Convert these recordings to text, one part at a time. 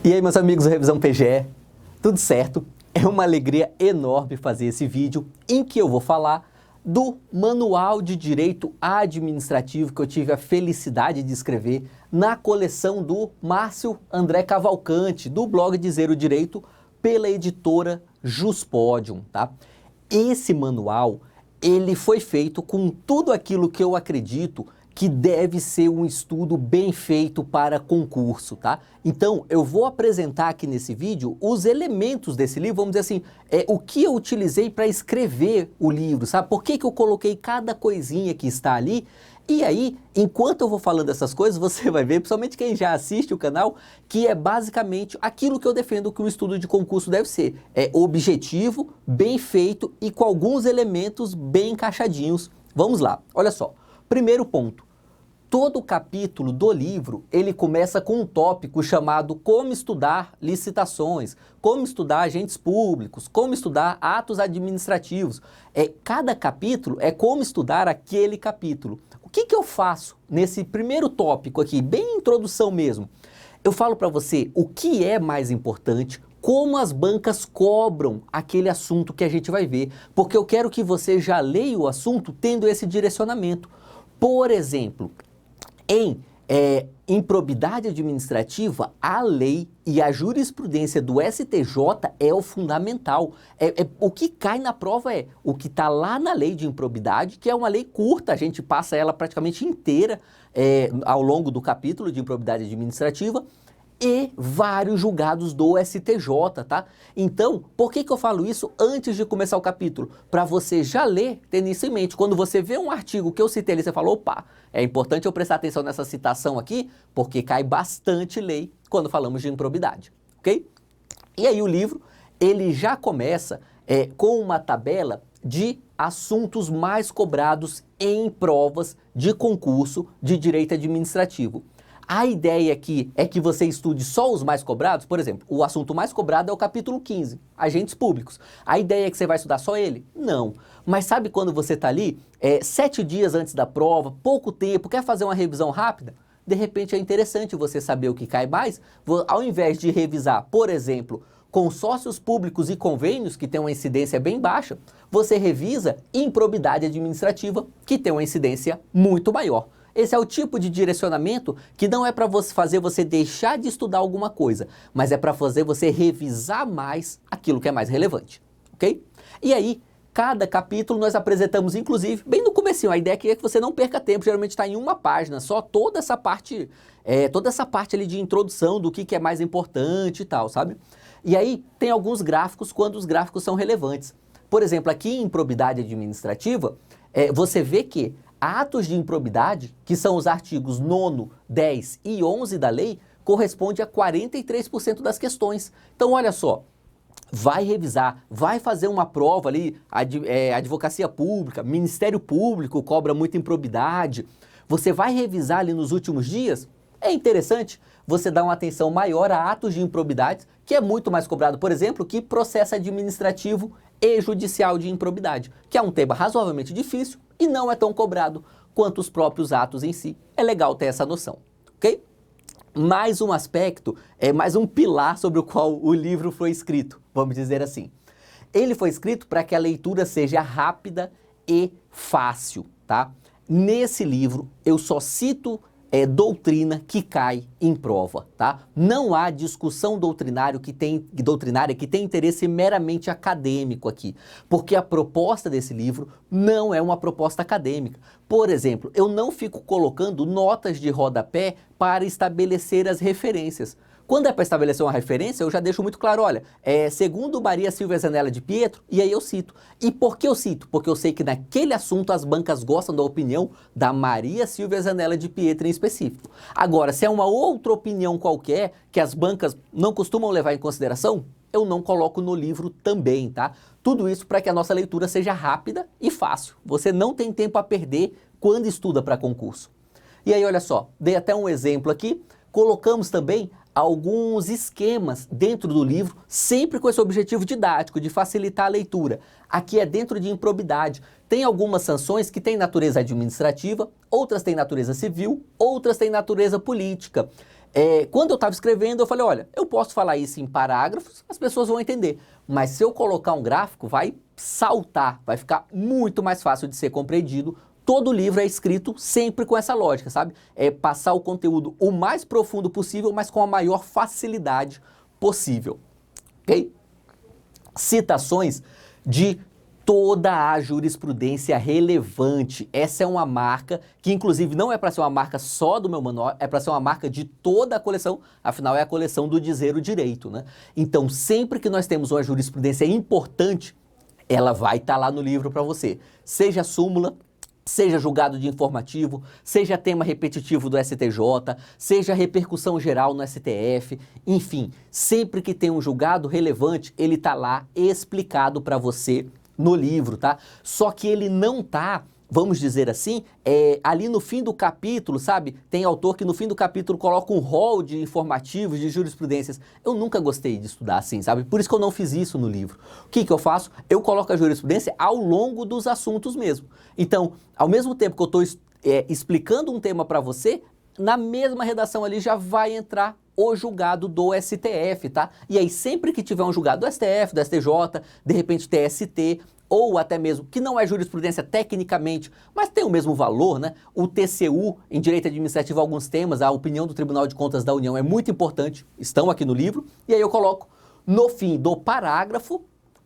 E aí, meus amigos do Revisão PGE, tudo certo? É uma alegria enorme fazer esse vídeo em que eu vou falar do Manual de Direito Administrativo que eu tive a felicidade de escrever na coleção do Márcio André Cavalcante, do blog Dizer o Direito, pela editora Juspodium, tá? Esse manual, ele foi feito com tudo aquilo que eu acredito que deve ser um estudo bem feito para concurso, tá? Então, eu vou apresentar aqui nesse vídeo os elementos desse livro, vamos dizer assim, o que eu utilizei para escrever o livro, sabe? Por que que eu coloquei cada coisinha que está ali? E aí, enquanto eu vou falando essas coisas, você vai ver, principalmente quem já assiste o canal, que é basicamente aquilo que eu defendo que o estudo de concurso deve ser. É objetivo, bem feito e com alguns elementos bem encaixadinhos. Vamos lá, olha só. Primeiro ponto. Todo capítulo do livro, ele começa com um tópico chamado Como Estudar Licitações, Como Estudar Agentes Públicos, Como Estudar Atos Administrativos. Cada capítulo é como estudar aquele capítulo. O que eu faço nesse primeiro tópico aqui, bem introdução mesmo? Eu falo para você o que é mais importante, como as bancas cobram aquele assunto que a gente vai ver, porque eu quero que você já leia o assunto tendo esse direcionamento. Por exemplo, em improbidade administrativa, a lei e a jurisprudência do STJ é o fundamental. O que cai na prova é o que está lá na lei de improbidade, que é uma lei curta, a gente passa ela praticamente inteira ao longo do capítulo de improbidade administrativa, e vários julgados do STJ, tá? Então, por que eu falo isso antes de começar o capítulo? Para você já ler, tendo isso em mente. Quando você vê um artigo que eu citei ali, você fala, opa, é importante eu prestar atenção nessa citação aqui, porque cai bastante lei quando falamos de improbidade, ok? E aí o livro, ele já começa com uma tabela de assuntos mais cobrados em provas de concurso de direito administrativo. A ideia aqui é que você estude só os mais cobrados. Por exemplo, o assunto mais cobrado é o capítulo 15, agentes públicos. A ideia é que você vai estudar só ele? Não. Mas sabe quando você está ali, 7 dias antes da prova, pouco tempo, quer fazer uma revisão rápida? De repente é interessante você saber o que cai mais. Ao invés de revisar, por exemplo, consórcios públicos e convênios, que tem uma incidência bem baixa, você revisa improbidade administrativa, que tem uma incidência muito maior. Esse é o tipo de direcionamento que não é para fazer você deixar de estudar alguma coisa, mas é para fazer você revisar mais aquilo que é mais relevante, ok? E aí, cada capítulo nós apresentamos, inclusive, bem no comecinho, a ideia aqui é que você não perca tempo, geralmente está em uma página, só toda essa parte ali de introdução do que é mais importante e tal, sabe? E aí, tem alguns gráficos quando os gráficos são relevantes. Por exemplo, aqui em improbidade administrativa, você vê que atos de improbidade, que são os artigos 9º, 10 e 11 da lei, corresponde a 43% das questões. Então, olha só, vai revisar, vai fazer uma prova ali, advocacia pública, Ministério Público cobra muita improbidade, você vai revisar ali nos últimos dias, é interessante você dar uma atenção maior a atos de improbidade, que é muito mais cobrado, por exemplo, que processo administrativo e judicial de improbidade, que é um tema razoavelmente difícil e não é tão cobrado quanto os próprios atos em si. É legal ter essa noção, ok? Mais um aspecto, mais um pilar sobre o qual o livro foi escrito, vamos dizer assim. Ele foi escrito para que a leitura seja rápida e fácil, tá? Nesse livro, eu só cito doutrina que cai em prova, tá? Não há discussão doutrinária que tem interesse meramente acadêmico aqui, porque a proposta desse livro não é uma proposta acadêmica. Por exemplo, eu não fico colocando notas de rodapé para estabelecer as referências. Quando é para estabelecer uma referência, eu já deixo muito claro, olha, segundo Maria Silvia Zanella de Pietro, e aí eu cito. E por que eu cito? Porque eu sei que naquele assunto as bancas gostam da opinião da Maria Silvia Zanella de Pietro em específico. Agora, se é uma outra opinião qualquer que as bancas não costumam levar em consideração, eu não coloco no livro também, tá? Tudo isso para que a nossa leitura seja rápida e fácil. Você não tem tempo a perder quando estuda para concurso. E aí, olha só, dei até um exemplo aqui, colocamos também alguns esquemas dentro do livro, sempre com esse objetivo didático, de facilitar a leitura. Aqui é dentro de improbidade. Tem algumas sanções que têm natureza administrativa, outras têm natureza civil, outras têm natureza política. Quando eu estava escrevendo, eu falei, olha, eu posso falar isso em parágrafos, as pessoas vão entender, mas se eu colocar um gráfico, vai saltar, vai ficar muito mais fácil de ser compreendido. Todo livro é escrito sempre com essa lógica, sabe? É passar o conteúdo o mais profundo possível, mas com a maior facilidade possível, ok? Citações de toda a jurisprudência relevante. Essa é uma marca que, inclusive, não é para ser uma marca só do meu manual, é para ser uma marca de toda a coleção, afinal é a coleção do Dizer o Direito, né? Então, sempre que nós temos uma jurisprudência importante, ela vai estar lá no livro para você. Seja súmula, seja julgado de informativo, seja tema repetitivo do STJ, seja repercussão geral no STF, enfim, sempre que tem um julgado relevante, ele está lá explicado para você no livro, tá? Só que ele não tá, vamos dizer assim, ali no fim do capítulo, sabe? Tem autor que no fim do capítulo coloca um rol de informativos, de jurisprudências. Eu nunca gostei de estudar assim, sabe? Por isso que eu não fiz isso no livro. O que eu faço? Eu coloco a jurisprudência ao longo dos assuntos mesmo. Então, ao mesmo tempo que eu estou explicando um tema para você, na mesma redação ali já vai entrar o julgado do STF, tá? E aí sempre que tiver um julgado do STF, do STJ, de repente TST, ou até mesmo, que não é jurisprudência tecnicamente, mas tem o mesmo valor, né? O TCU, em Direito Administrativo, alguns temas, a opinião do Tribunal de Contas da União é muito importante, estão aqui no livro, e aí eu coloco no fim do parágrafo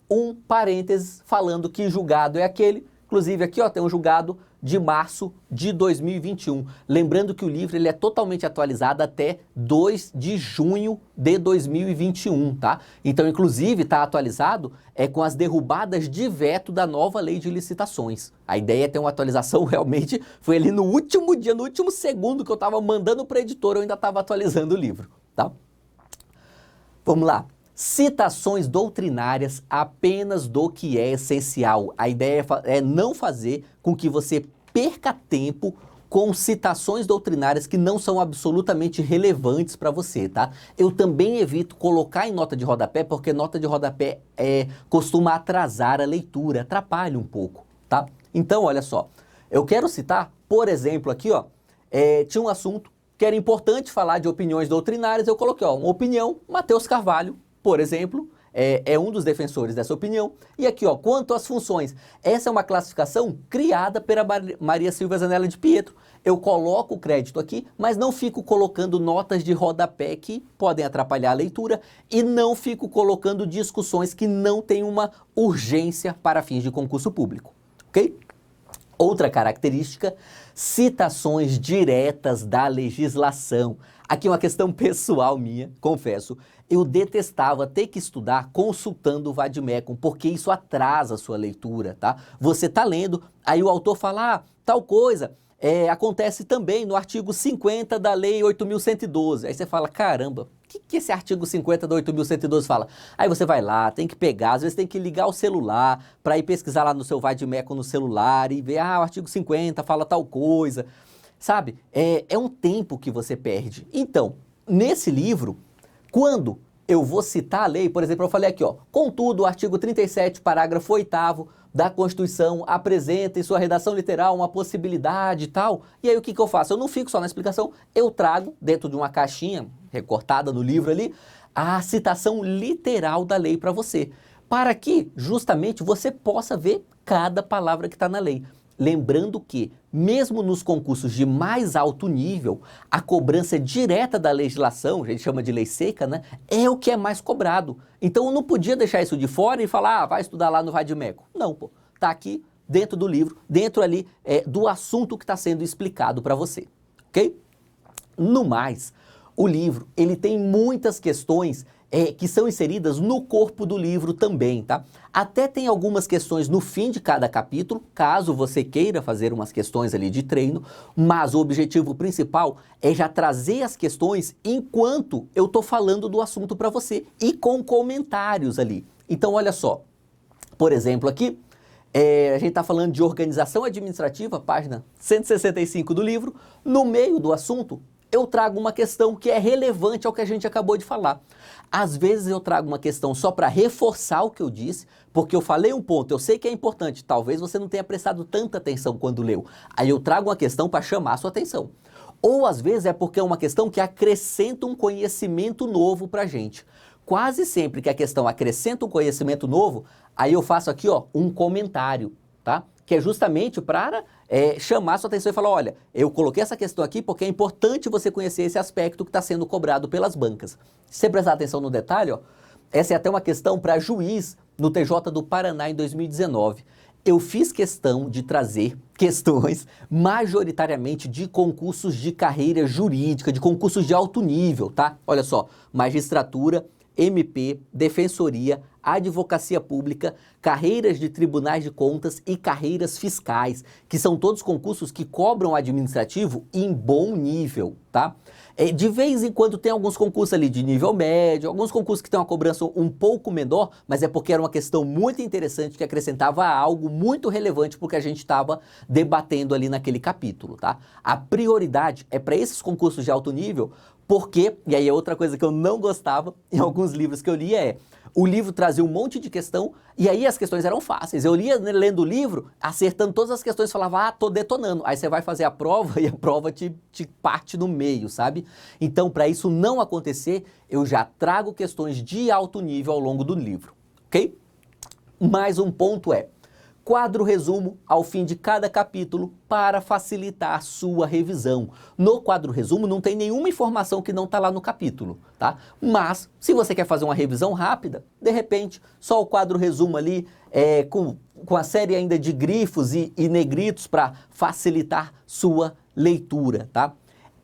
um parênteses falando que julgado é aquele. Inclusive aqui, ó, tem um julgado de março de 2021. Lembrando que o livro ele é totalmente atualizado até 2 de junho de 2021, tá? Então, inclusive, está atualizado com as derrubadas de veto da nova lei de licitações. A ideia é ter uma atualização realmente, foi ali no último dia, no último segundo que eu estava mandando para o editor, eu ainda estava atualizando o livro, tá? Vamos lá. Citações doutrinárias apenas do que é essencial. A ideia é não fazer com que você perca tempo com citações doutrinárias que não são absolutamente relevantes para você, tá? Eu também evito colocar em nota de rodapé, porque nota de rodapé costuma atrasar a leitura, atrapalha um pouco, tá? Então, olha só, eu quero citar, por exemplo, aqui, ó, tinha um assunto que era importante falar de opiniões doutrinárias, eu coloquei, ó, uma opinião, Matheus Carvalho, por exemplo, é um dos defensores dessa opinião. E aqui, ó, quanto às funções, essa é uma classificação criada pela Maria Silvia Zanella de Pietro. Eu coloco o crédito aqui, mas não fico colocando notas de rodapé que podem atrapalhar a leitura e não fico colocando discussões que não têm uma urgência para fins de concurso público, ok? Outra característica, citações diretas da legislação. Aqui uma questão pessoal minha, confesso, eu detestava ter que estudar consultando o Vademecum, porque isso atrasa a sua leitura, tá? Você tá lendo, aí o autor fala, tal coisa, acontece também no artigo 50 da Lei 8.112. Aí você fala, caramba, o que esse artigo 50 da 8.112 fala? Aí você vai lá, tem que pegar, às vezes tem que ligar o celular para ir pesquisar lá no seu Vademecum no celular e ver, o artigo 50 fala tal coisa, sabe? É um tempo que você perde. Então, nesse livro, quando eu vou citar a lei, por exemplo, eu falei aqui, ó, contudo, o artigo 37, parágrafo 8º da Constituição apresenta em sua redação literal uma possibilidade e tal. E aí o que eu faço? Eu não fico só na explicação, eu trago dentro de uma caixinha recortada no livro ali, a citação literal da lei para você, para que justamente você possa ver cada palavra que está na lei. Lembrando que, mesmo nos concursos de mais alto nível, a cobrança direta da legislação, a gente chama de lei seca, né, é o que é mais cobrado. Então eu não podia deixar isso de fora e falar, vai estudar lá no Vademecum. Não, pô, tá aqui dentro do livro, dentro ali do assunto que está sendo explicado para você, ok? No mais, o livro, ele tem muitas questões que são inseridas no corpo do livro também, tá? Até tem algumas questões no fim de cada capítulo, caso você queira fazer umas questões ali de treino, mas o objetivo principal é já trazer as questões enquanto eu tô falando do assunto para você e com comentários ali. Então, olha só, por exemplo, aqui, a gente está falando de organização administrativa, página 165 do livro, no meio do assunto, eu trago uma questão que é relevante ao que a gente acabou de falar. Às vezes eu trago uma questão só para reforçar o que eu disse, porque eu falei um ponto, eu sei que é importante, talvez você não tenha prestado tanta atenção quando leu. Aí eu trago uma questão para chamar a sua atenção. ou às vezes é porque é uma questão que acrescenta um conhecimento novo para a gente. Quase sempre que a questão acrescenta um conhecimento novo, aí eu faço aqui ó, um comentário, tá? Que é justamente para chamar a sua atenção e falar, olha, eu coloquei essa questão aqui porque é importante você conhecer esse aspecto que está sendo cobrado pelas bancas. Se você prestar atenção no detalhe, ó, essa é até uma questão para juiz no TJ do Paraná em 2019. Eu fiz questão de trazer questões majoritariamente de concursos de carreira jurídica, de concursos de alto nível, tá? Olha só, magistratura, MP, defensoria, advocacia pública, carreiras de tribunais de contas e carreiras fiscais, que são todos concursos que cobram administrativo em bom nível, tá? De vez em quando tem alguns concursos ali de nível médio, alguns concursos que tem uma cobrança um pouco menor, mas é porque era uma questão muito interessante que acrescentava algo muito relevante porque a gente estava debatendo ali naquele capítulo, tá? A prioridade é para esses concursos de alto nível, porque, e aí é outra coisa que eu não gostava em alguns livros que eu lia o livro trazia um monte de questão e aí as questões eram fáceis. Eu lia, né, lendo o livro, acertando todas as questões, falava, tô detonando. Aí você vai fazer a prova e a prova te parte no meio, sabe? Então, para isso não acontecer, eu já trago questões de alto nível ao longo do livro, ok? Mais um ponto quadro resumo ao fim de cada capítulo para facilitar a sua revisão. No quadro resumo não tem nenhuma informação que não está lá no capítulo, tá? Mas, se você quer fazer uma revisão rápida, de repente, só o quadro resumo ali, com a série ainda de grifos e negritos para facilitar sua leitura, tá?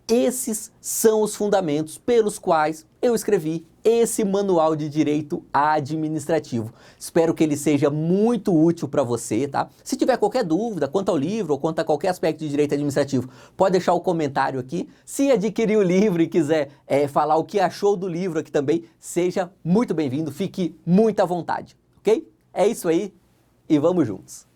Esses são os fundamentos pelos quais eu escrevi esse manual de direito administrativo. Espero que ele seja muito útil para você, tá? Se tiver qualquer dúvida quanto ao livro ou quanto a qualquer aspecto de direito administrativo, pode deixar o comentário aqui. Se adquirir o livro e quiser falar o que achou do livro aqui também, seja muito bem-vindo, fique muito à vontade, ok? É isso aí e vamos juntos!